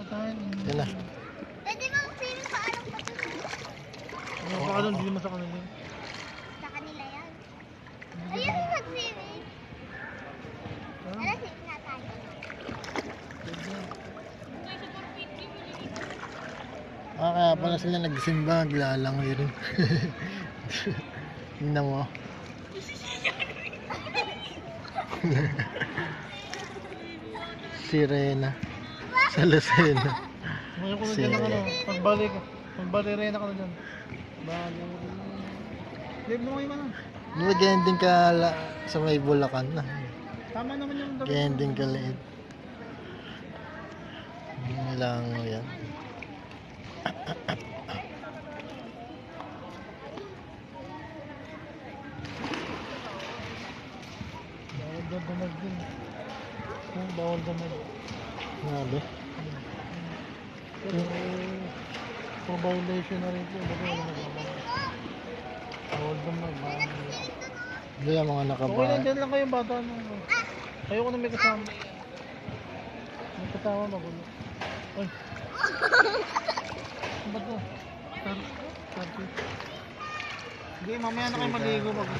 Yan na. Pwede bang swimming pa anong patuloy? Ano pa ka doon? Hindi naman sa kanila. Sa kanila yan. Ayun yung mag-swimming. Tara, swimming na tayo. Kaya pala sila nagsimba, naglalangoy rin. Tingnan mo. Sirena. Sa Lucena. Ngayon ko na dyan ng ano, pagbalik ko. Pagbalirena ka na dyan. Bali. Live mo kayo man. Nag-ending ka sa may Bulacan na. Tama naman yung dapat. Nag-ending ka liit. Langoy yan. Bawal daw damag din. Bawal damag. Grabe. Pero, for violation na rin po. Bago wala nagabang. Bawal damag. Hindi lang mga Okay nakaba. lang, dyan lang kayo bata. Ayoko na may kasama. May kasama magulo. Ay. Ba't na? Tarpi. Hindi, mamaya na kayo maligo pag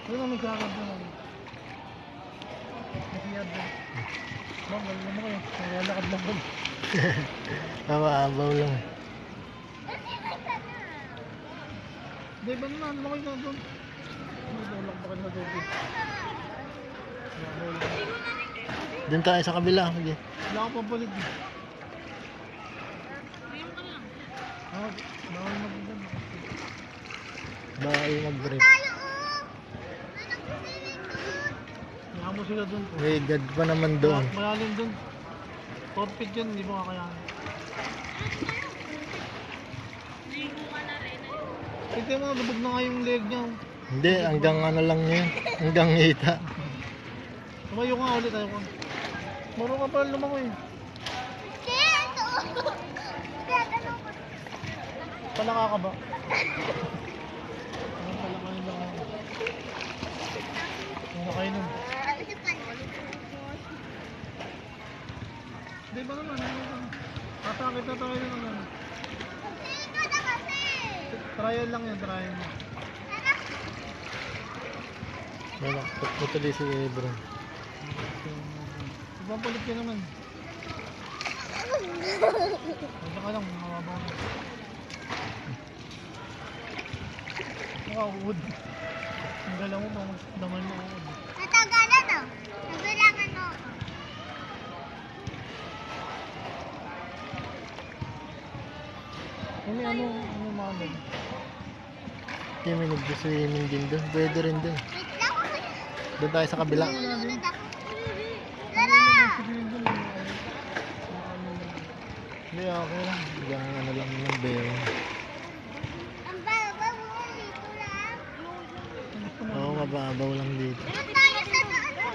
ayun na may kakad na. Nasiyad na. Ma'am, lalo mo kayo. Naglalakad lang ba? Mabaabaw lang. Hindi, ba naman? Ano kayo na doon? Hindi, tulak ba kayo na doon? Doon tayo sa kabila. Sige. Wala ka papalit. Bawal mag-iban. Bawal mag-break. Tayo, oh! Nag-swimming doon. Kaya mo sila doon po. May God pa naman doon. Malalim doon. Forfeit yun, hindi mo kakayahan. Tignan mo, lubog na nga yung leg niya. Hindi, hanggang ano lang yun. Hanggang hita. Tumayo ka nga ulit, tayo ko. Marunong ka pala lumangoy. Hindi, ito. Kaya ganun ko. Palaka ka ba? Ano palaka yun lang ako. Ano kayo nun? Hindi ba naman? Kasakit na tayo nun. Ano? Sino na kasi? Trial lang yan, trial. Wala, patuloy si Ebro. Ibang palit ka naman. Punta ka lang, mababa ka. Nakauod. Ang galaw mo, daman mo uod. Natagalan, oh. Nagbilangan, oh. May ano mga doon? Hindi, may nag-swimming din doon. Pwede rin doon. Wait lang, oh. Doon tayo sa kabila. Nalulunod ako. Tara! Hindi, okay lang. Hanggang ano lang ng bewa. Ang baba mo, dito lang. Oo, mababaw lang dito. Doon tayo sa ano.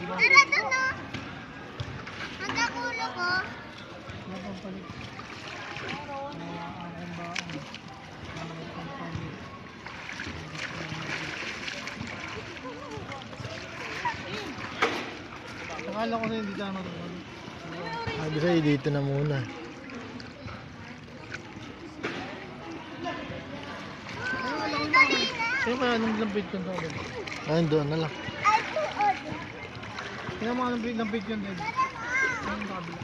Tara doon, oh. Magkakulo ko. Akong palit. Akong baon. Akong palit. Akala ko na hindi ka ano doon. Sabi sa'yo, dito na muna. Kaya kaya anong lampit yun sa ulit? Ayun, doon na lang. Ay, tuod. Kaya mga lampit yun din. Ayun sa kabila.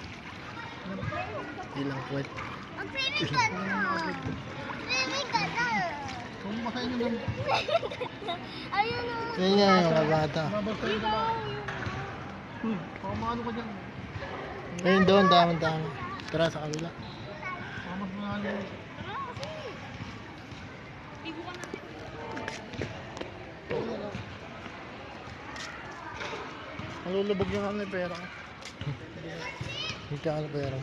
Ilang kwet. Mag-swimming ka na. Swimming ka na. Kung makain nyo lang. Ayun, oh. Yan nga, yung mga bata. Babasta yun na. Baka maano ka dyan. Ayun doon, tama-tama. Tara sa kabila. Baka mas mahalo. Malulubog yung ano yung pera ko. Hindi ka ano pera.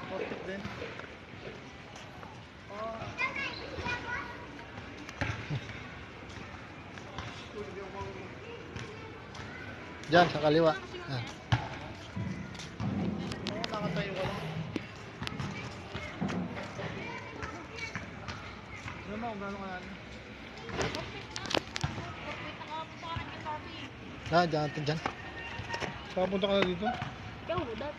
Perfect din. Diyan, sa kaliwa. Ah. Nakatayo ka lang. Alam mo kung gano'n ka lang. Ah, diyan, diyan. Papunta ka na dito? Ikaw mo, dad.